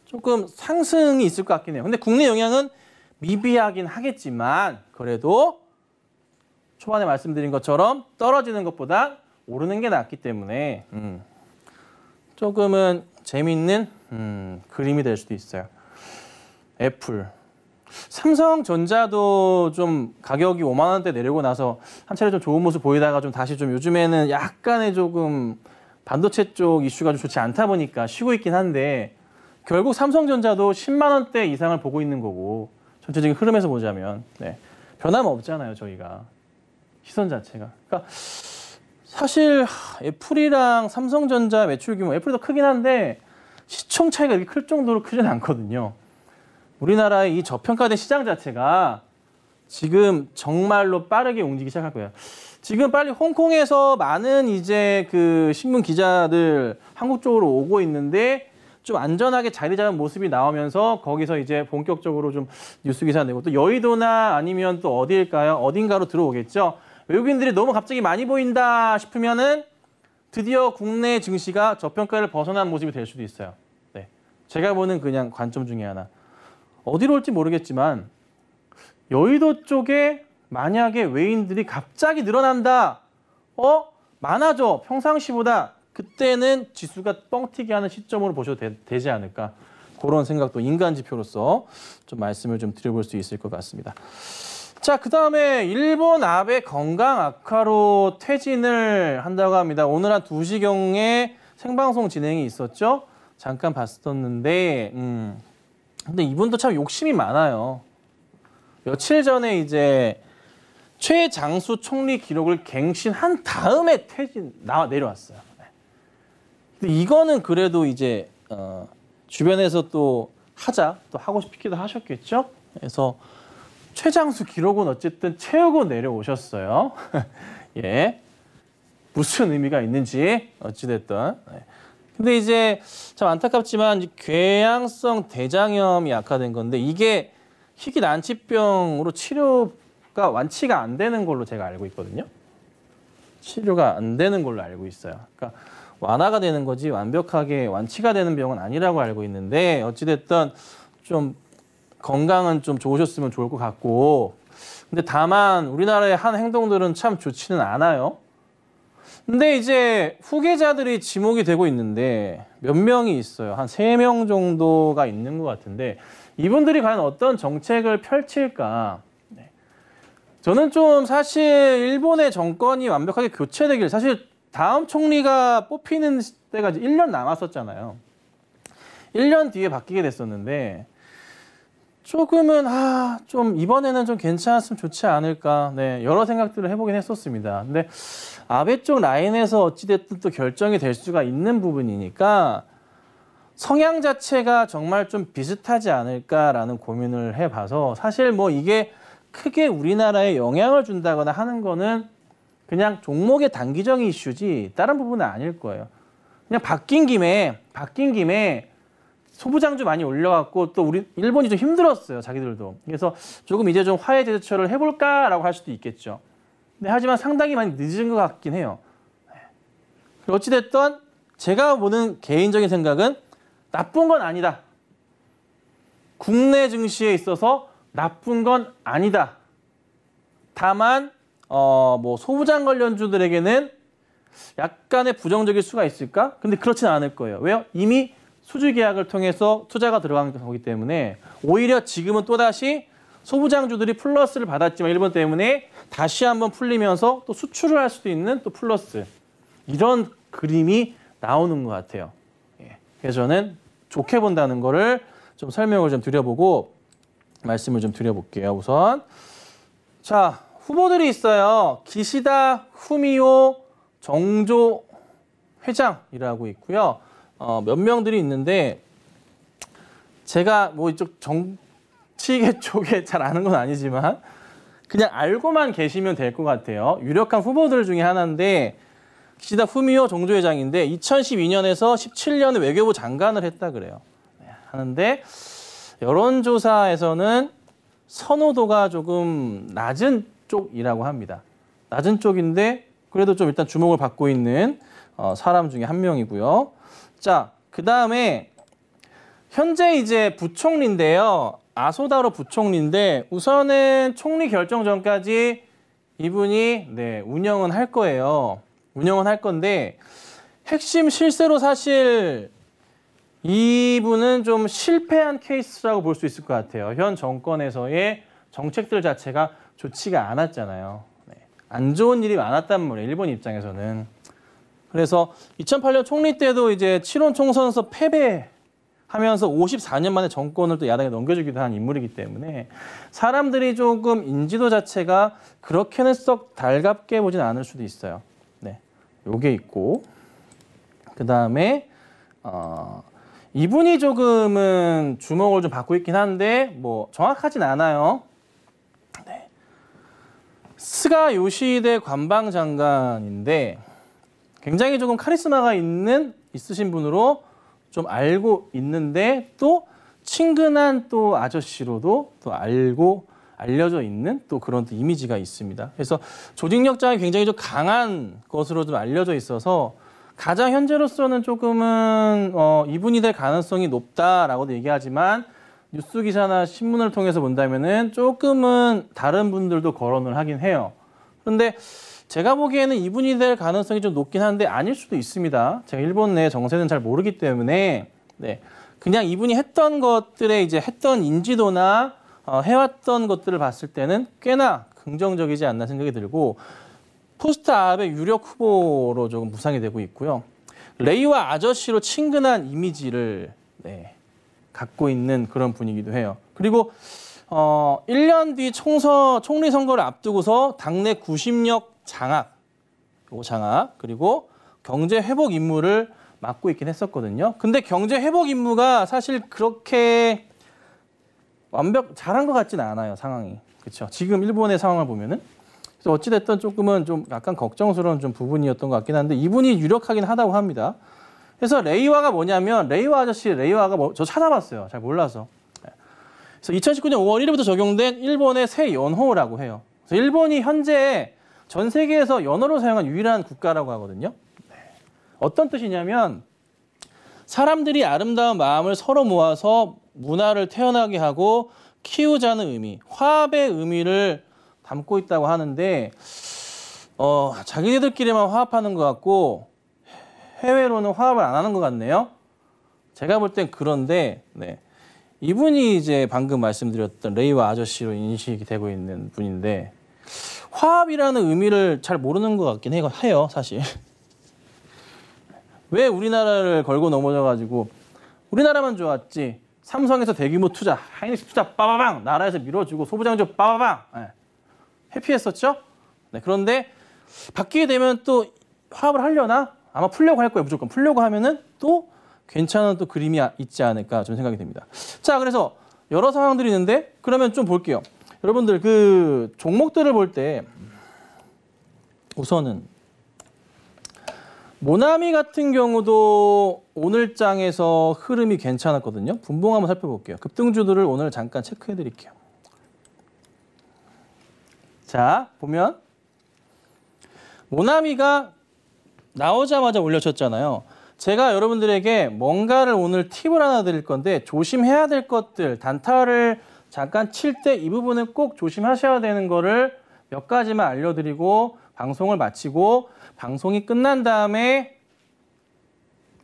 조금 상승이 있을 것 같긴 해요. 근데 국내 영향은 미비하긴 하겠지만 그래도 초반에 말씀드린 것처럼 떨어지는 것보다 오르는 게 낫기 때문에 조금은 재미있는 그림이 될 수도 있어요. 애플. 삼성전자도 좀 가격이 5만 원대 내리고 나서 한 차례 좀 좋은 모습 보이다가 좀 다시 좀 요즘에는 약간의 조금 반도체 쪽 이슈가 좀 좋지 않다 보니까 쉬고 있긴 한데 결국 삼성전자도 10만 원대 이상을 보고 있는 거고 전체적인 흐름에서 보자면 네. 변함 없잖아요, 저희가. 시선 자체가. 그러니까 사실 애플이랑 삼성전자 매출 규모, 애플이 더 크긴 한데 시총 차이가 이렇게 클 정도로 크진 않거든요. 우리나라의 이 저평가된 시장 자체가 지금 정말로 빠르게 움직이기 시작할 거예요. 지금 빨리 홍콩에서 많은 이제 그 신문 기자들 한국 쪽으로 오고 있는데 좀 안전하게 자리 잡은 모습이 나오면서 거기서 이제 본격적으로 좀 뉴스 기사 내고 또 여의도나 아니면 또 어디일까요? 어딘가로 들어오겠죠. 외국인들이 너무 갑자기 많이 보인다 싶으면은 드디어 국내 증시가 저평가를 벗어난 모습이 될 수도 있어요. 네. 제가 보는 그냥 관점 중에 하나. 어디로 올지 모르겠지만 여의도 쪽에 만약에 외인들이 갑자기 늘어난다. 많아져. 평상시보다. 그때는 지수가 뻥튀기 하는 시점으로 보셔도 되지 않을까. 그런 생각도 인간 지표로서 좀 말씀을 좀 드려볼 수 있을 것 같습니다. 자, 그다음에 일본 아베 건강 악화로 퇴진을 한다고 합니다. 오늘 한 2시경에 생방송 진행이 있었죠. 잠깐 봤었는데 근데 이분도 참 욕심이 많아요. 며칠 전에 이제 최장수 총리 기록을 갱신한 다음에 내려왔어요. 근데 이거는 그래도 이제 주변에서 또 하고 싶기도 하셨겠죠. 그래서 최장수 기록은 어쨌든 채우고 내려오셨어요. 예, 무슨 의미가 있는지 어찌됐든. 네. 근데 이제 참 안타깝지만 궤양성 대장염이 악화된 건데 이게 희귀 난치병으로 치료가 완치가 안 되는 걸로 제가 알고 있거든요. 치료가 안 되는 걸로 알고 있어요. 그러니까 완화가 되는 거지 완벽하게 완치가 되는 병은 아니라고 알고 있는데 어찌됐든 좀 건강은 좀 좋으셨으면 좋을 것 같고 근데 다만 우리나라의 한 행동들은 참 좋지는 않아요. 근데 이제 후계자들이 지목이 되고 있는데 몇 명이 있어요. 한 3명 정도가 있는 것 같은데 이분들이 과연 어떤 정책을 펼칠까. 네. 저는 좀 사실 일본의 정권이 완벽하게 교체되길 사실 다음 총리가 뽑히는 때가 이제 1년 남았었잖아요. 1년 뒤에 바뀌게 됐었는데 조금은 좀 이번에는 좀 괜찮았으면 좋지 않을까. 네, 여러 생각들을 해보긴 했었습니다. 근데 아베 쪽 라인에서 어찌됐든 또 결정이 될 수가 있는 부분이니까 성향 자체가 정말 좀 비슷하지 않을까라는 고민을 해봐서 사실 뭐 이게 크게 우리나라에 영향을 준다거나 하는 거는 그냥 종목의 단기적인 이슈지 다른 부분은 아닐 거예요. 그냥 바뀐 김에 소부장주 많이 올려갖고 또 우리 일본이 좀 힘들었어요, 자기들도. 그래서 조금 이제 좀 화해 제스처를 해볼까라고 할 수도 있겠죠. 근데 하지만 상당히 많이 늦은 것 같긴 해요. 어찌됐든 제가 보는 개인적인 생각은 나쁜 건 아니다. 국내 증시에 있어서 나쁜 건 아니다. 다만 뭐 소부장 관련주들에게는 약간의 부정적일 수가 있을까? 근데 그렇지는 않을 거예요. 왜요? 이미 수주 계약을 통해서 투자가 들어간 거기 때문에 오히려 지금은 또다시 소부장주들이 플러스를 받았지만 일본 때문에 다시 한번 풀리면서 또 수출을 할 수도 있는 또 플러스 이런 그림이 나오는 것 같아요. 예. 그래서 저는 좋게 본다는 거를 좀 설명을 좀 드려보고 말씀을 좀 드려볼게요. 우선 자 후보들이 있어요. 기시다 후미오 정조 회장이라고 있고요. 몇 명들이 있는데 제가 뭐 이쪽 정치계 쪽에 잘 아는 건 아니지만 그냥 알고만 계시면 될 것 같아요. 유력한 후보들 중에 하나인데 기시다 후미오 정조 회장인데 2012년에서 17년에 외교부 장관을 했다 그래요. 하는데 여론조사에서는 선호도가 조금 낮은 쪽이라고 합니다. 낮은 쪽인데 그래도 좀 일단 주목을 받고 있는 사람 중에 한 명이고요. 자, 그 다음에 현재 이제 부총리인데요. 아소다로 부총리인데 우선은 총리 결정 전까지 이분이 운영은 할 거예요. 운영은 할 건데 핵심 실세로 사실 이분은 좀 실패한 케이스라고 볼 수 있을 것 같아요. 현 정권에서의 정책들 자체가 좋지가 않았잖아요. 안 좋은 일이 많았단 말이에요. 일본 입장에서는. 그래서 2008년 총리 때도 이제 7원 총선에서 패배하면서 54년 만에 정권을 또 야당에 넘겨주기도 한 인물이기 때문에 사람들이 조금 인지도 자체가 그렇게는 썩 달갑게 보진 않을 수도 있어요. 네, 요게 있고 그 다음에 이분이 조금은 주목을 좀 받고 있긴 한데 뭐 정확하진 않아요. 네. 스가 요시히데 관방장관인데 굉장히 조금 카리스마가 있으신 분으로 좀 알고 있는데 또 친근한 또 아저씨로도 또 알려져 있는 또 그런 또 이미지가 있습니다. 그래서 조직력장이 굉장히 좀 강한 것으로 좀 알려져 있어서 가장 현재로서는 조금은 이분이 될 가능성이 높다라고도 얘기하지만 뉴스 기사나 신문을 통해서 본다면은 조금은 다른 분들도 거론을 하긴 해요. 그런데 제가 보기에는 이분이 될 가능성이 좀 높긴 한데 아닐 수도 있습니다. 제가 일본 내 정세는 잘 모르기 때문에 그냥 이분이 했던 것들에 이제 했던 인지도나 해왔던 것들을 봤을 때는 꽤나 긍정적이지 않나 생각이 들고 포스트 아베 유력 후보로 조금 무상이 되고 있고요. 레이와 아저씨로 친근한 이미지를 갖고 있는 그런 분이기도 해요. 그리고 1년 뒤 총리 선거를 앞두고서 당내 구심력 장악 그리고 경제 회복 임무를 맡고 있긴 했었거든요. 근데 경제 회복 임무가 사실 그렇게 잘한 것 같지는 않아요, 상황이. 그렇죠? 지금 일본의 상황을 보면은. 그래서 어찌됐든 조금은 좀 약간 걱정스러운 좀 부분이었던 것 같긴 한데 이분이 유력하긴 하다고 합니다. 그래서 레이와가 뭐냐면 레이와 저 찾아봤어요. 잘 몰라서. 그래서 2019년 5월 1일부터 적용된 일본의 새 연호라고 해요. 그래서 일본이 현재 전 세계에서 연호를 사용한 유일한 국가라고 하거든요. 어떤 뜻이냐면 사람들이 아름다운 마음을 서로 모아서 문화를 태어나게 하고 키우자는 의미, 화합의 의미를 담고 있다고 하는데 자기네들끼리만 화합하는 것 같고 해외로는 화합을 안 하는 것 같네요. 제가 볼 땐 그런데 이분이 이제 방금 말씀드렸던 레이와 아저씨로 인식이 되고 있는 분인데 화합이라는 의미를 잘 모르는 것 같긴 해요, 사실. 왜 우리나라를 걸고 넘어져가지고 우리나라만 좋았지 삼성에서 대규모 투자, 하이닉스 투자 빠바방 나라에서 밀어주고 소부장조 빠바방 해피했었죠? 그런데 바뀌게 되면 또 화합을 하려나? 아마 풀려고 할 거예요. 무조건 풀려고 하면은 또 괜찮은 또 그림이 있지 않을까 좀 생각이 됩니다. 자, 그래서 여러 상황들이 있는데 그러면 좀 볼게요. 여러분들 그 종목들을 볼 때 우선은 모나미 같은 경우도 오늘 장에서 흐름이 괜찮았거든요. 분봉 한번 살펴볼게요. 급등주들을 오늘 잠깐 체크해 드릴게요. 자, 보면 모나미가 나오자마자 올려쳤잖아요. 제가 여러분들에게 뭔가를 오늘 팁을 하나 드릴 건데 조심해야 될 것들, 단타를 잠깐 칠 때 이 부분은 꼭 조심하셔야 되는 거를 몇 가지만 알려드리고 방송을 마치고 방송이 끝난 다음에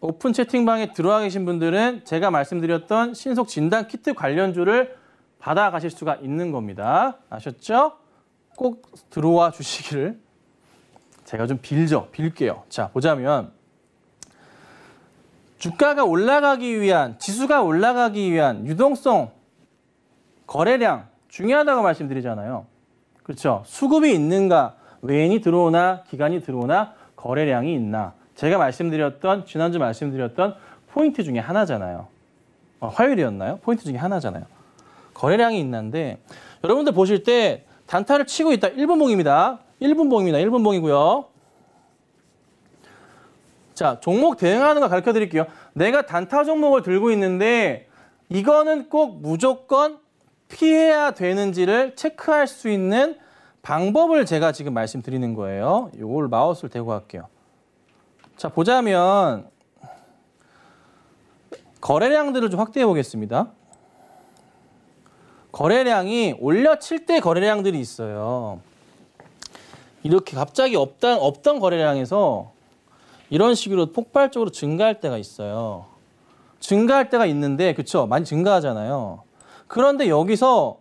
오픈 채팅방에 들어와 계신 분들은 제가 말씀드렸던 신속 진단 키트 관련주를 받아가실 수가 있는 겁니다. 아셨죠? 꼭 들어와 주시기를 제가 좀 빌게요. 자, 보자면 주가가 올라가기 위한, 지수가 올라가기 위한 유동성, 거래량 중요하다고 말씀드리잖아요. 그렇죠? 수급이 있는가, 외인이 들어오나, 기관이 들어오나, 거래량이 있나. 제가 지난주 말씀드렸던 포인트 중에 하나잖아요. 화요일이었나요? 포인트 중에 하나잖아요. 거래량이 있는데 여러분들 보실 때 단타를 치고 있다. 1분봉입니다. 1분봉이고요. 자, 종목 대응하는 거 가르쳐 드릴게요. 내가 단타 종목을 들고 있는데 이거는 꼭 무조건 피해야 되는지를 체크할 수 있는 방법을 제가 지금 말씀드리는 거예요. 이걸 마우스를 대고 할게요. 자, 보자면 거래량들을 좀 확대해 보겠습니다. 거래량이 올려칠 때 거래량들이 있어요. 이렇게 갑자기 없던 거래량에서 이런 식으로 폭발적으로 증가할 때가 있어요. 증가할 때가 있는데, 그쵸? 많이 증가하잖아요. 그런데 여기서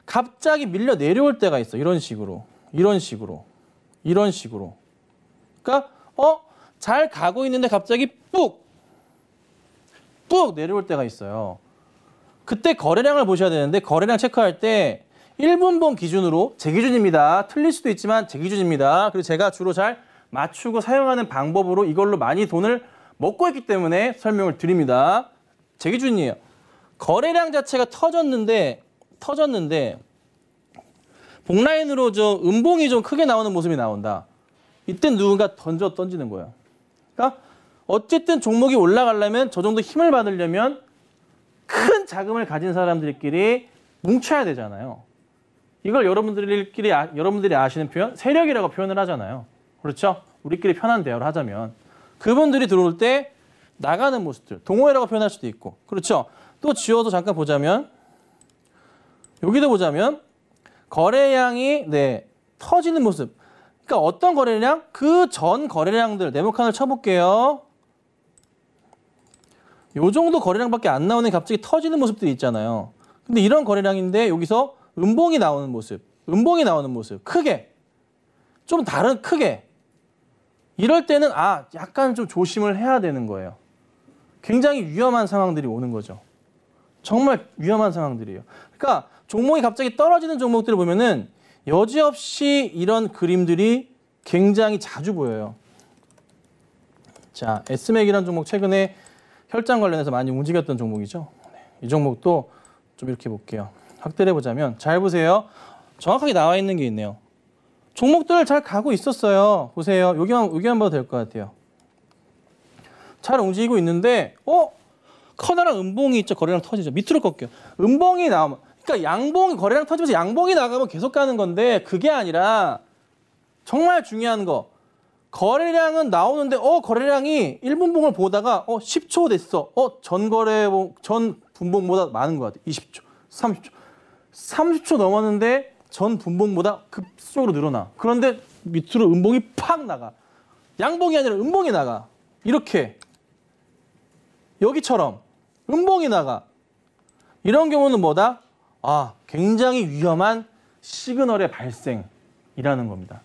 갑자기 밀려 내려올 때가 있어. 이런 식으로. 이런 식으로. 이런 식으로. 그러니까 잘 가고 있는데 갑자기 뚝 내려올 때가 있어요. 그때 거래량을 보셔야 되는데 거래량 체크할 때 1분봉 기준으로 제 기준입니다. 틀릴 수도 있지만 제 기준입니다. 그리고 제가 주로 잘 맞추고 사용하는 방법으로 이걸로 많이 돈을 먹고 있기 때문에 설명을 드립니다. 제 기준이에요. 거래량 자체가 터졌는데 복라인으로 음봉이 좀 크게 나오는 모습이 나온다. 이땐 누군가 던지는 거예요. 그러니까 어쨌든 종목이 올라가려면 저 정도 힘을 받으려면 큰 자금을 가진 사람들끼리 뭉쳐야 되잖아요. 이걸 여러분들이 아시는 표현, 세력이라고 표현을 하잖아요. 그렇죠? 우리끼리 편한 대화를 하자면. 그분들이 들어올 때 나가는 모습들, 동호회라고 표현할 수도 있고. 그렇죠? 또 지워서 잠깐 보자면, 여기도 보자면, 거래량이, 터지는 모습. 그러니까 어떤 거래량? 그 전 거래량들, 네모칸을 쳐볼게요. 요 정도 거래량밖에 안 나오는 갑자기 터지는 모습들이 있잖아요. 근데 이런 거래량인데 여기서 음봉이 나오는 모습, 크게, 좀 다른 크게. 이럴 때는 약간 좀 조심을 해야 되는 거예요. 굉장히 위험한 상황들이 오는 거죠. 정말 위험한 상황들이에요. 그러니까 종목이 갑자기 떨어지는 종목들을 보면은 여지없이 이런 그림들이 굉장히 자주 보여요. 자, S맥이라는 종목 최근에 혈장 관련해서 많이 움직였던 종목이죠. 이 종목도 좀 이렇게 볼게요. 확대를 해보자면 잘 보세요. 정확하게 나와 있는 게 있네요. 종목들 잘 가고 있었어요. 보세요. 여기만 봐도 될 것 같아요. 잘 움직이고 있는데 커다란 음봉이 있죠. 거래량 터지죠. 밑으로 꺾여요. 음봉이 나오면 그러니까 거래량 터지면서 양봉이 나가면 계속 가는 건데 그게 아니라 정말 중요한 거 거래량은 나오는데 거래량이 1분봉을 보다가 10초 됐어. 전 분봉보다 많은 것 같아. 20초, 30초. 30초 넘었는데 전 분봉보다 급속으로 늘어나. 그런데 밑으로 음봉이 팍 나가. 양봉이 아니라 음봉이 나가. 이렇게. 여기처럼 음봉이 나가. 이런 경우는 뭐다? 굉장히 위험한 시그널의 발생이라는 겁니다.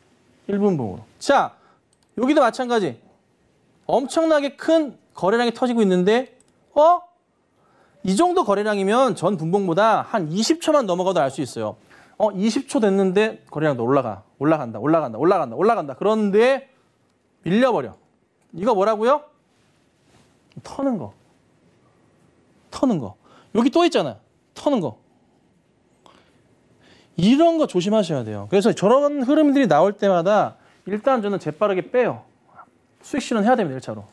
1분봉으로. 자, 여기도 마찬가지. 엄청나게 큰 거래량이 터지고 있는데 이 정도 거래량이면 전 분봉보다 한 20초만 넘어가도 알 수 있어요. 20초 됐는데 거래량도 올라간다. 그런데 밀려버려. 이거 뭐라고요? 터는 거. 여기 또 있잖아요. 터는 거. 이런 거 조심하셔야 돼요. 그래서 저런 흐름들이 나올 때마다 일단 저는 재빠르게 빼요. 수익 실현 해야 됩니다. 1차로.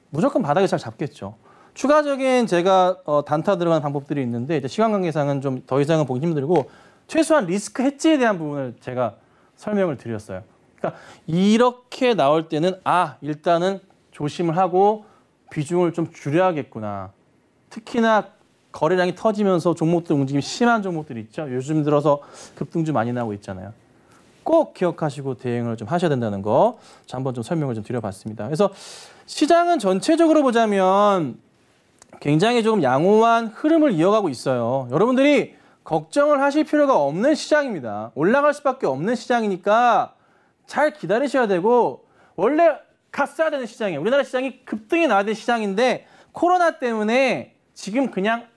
무조건 바닥에 잘 잡겠죠. 추가적인 제가 단타 들어가는 방법들이 있는데 이제 시간 관계상은 좀 더 이상은 보기 힘들고 최소한 리스크 해지에 대한 부분을 제가 설명을 드렸어요. 그러니까 이렇게 나올 때는 일단은 조심을 하고 비중을 좀 줄여야겠구나. 특히나 거래량이 터지면서 종목들 움직임이 심한 종목들이 있죠. 요즘 들어서 급등주 많이 나오고 있잖아요. 꼭 기억하시고 대응을 좀 하셔야 된다는 거 한번 좀 설명을 좀 드려봤습니다. 그래서 시장은 전체적으로 보자면 굉장히 조금 양호한 흐름을 이어가고 있어요. 여러분들이 걱정을 하실 필요가 없는 시장입니다. 올라갈 수밖에 없는 시장이니까 잘 기다리셔야 되고 원래 갔어야 되는 시장이에요. 우리나라 시장이 급등이 나야 되는 시장인데 코로나 때문에 지금 그냥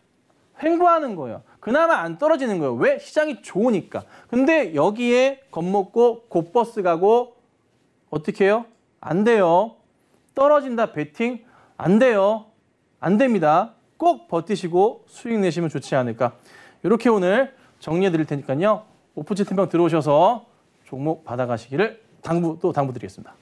횡보하는 거예요. 그나마 안 떨어지는 거예요. 왜? 시장이 좋으니까. 근데 여기에 겁먹고 곧버스 가고 어떻게 해요? 안 돼요. 떨어진다 베팅? 안 돼요. 안 됩니다. 꼭 버티시고 수익 내시면 좋지 않을까. 이렇게 오늘 정리해 드릴 테니까요. 오픈 채팅방 들어오셔서 종목 받아가시기를 당부드리겠습니다.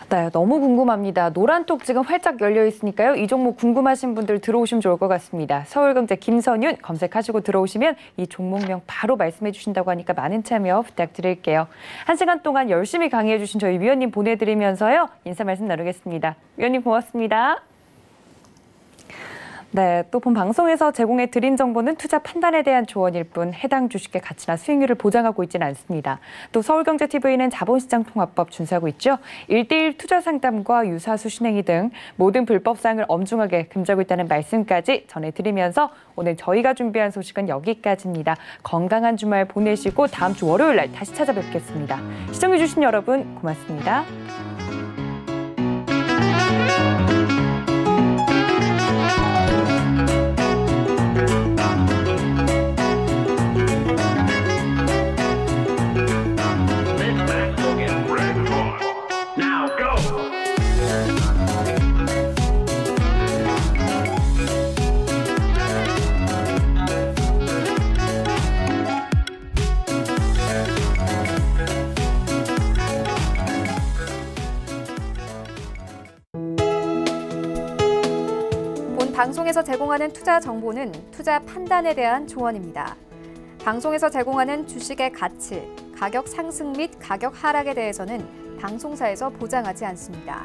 네, 너무 궁금합니다. 노란톡 지금 활짝 열려 있으니까요. 이 종목 궁금하신 분들 들어오시면 좋을 것 같습니다. 서울경제 김선윤 검색하시고 들어오시면 이 종목명 바로 말씀해 주신다고 하니까 많은 참여 부탁드릴게요. 1시간 동안 열심히 강의해 주신 저희 위원님 보내드리면서요. 인사 말씀 나누겠습니다. 위원님 고맙습니다. 네, 또 본 방송에서 제공해 드린 정보는 투자 판단에 대한 조언일 뿐 해당 주식의 가치나 수익률을 보장하고 있지는 않습니다. 또 서울경제TV는 자본시장통합법 준수하고 있죠. 1:1 투자 상담과 유사수 신행위 등 모든 불법사항을 엄중하게 금지하고 있다는 말씀까지 전해드리면서 오늘 저희가 준비한 소식은 여기까지입니다. 건강한 주말 보내시고 다음 주 월요일 날 다시 찾아뵙겠습니다. 시청해주신 여러분 고맙습니다. 방송에서 제공하는 투자 정보는 투자 판단에 대한 조언입니다. 방송에서 제공하는 주식의 가치, 가격 상승 및 가격 하락에 대해서는 방송사에서 보장하지 않습니다.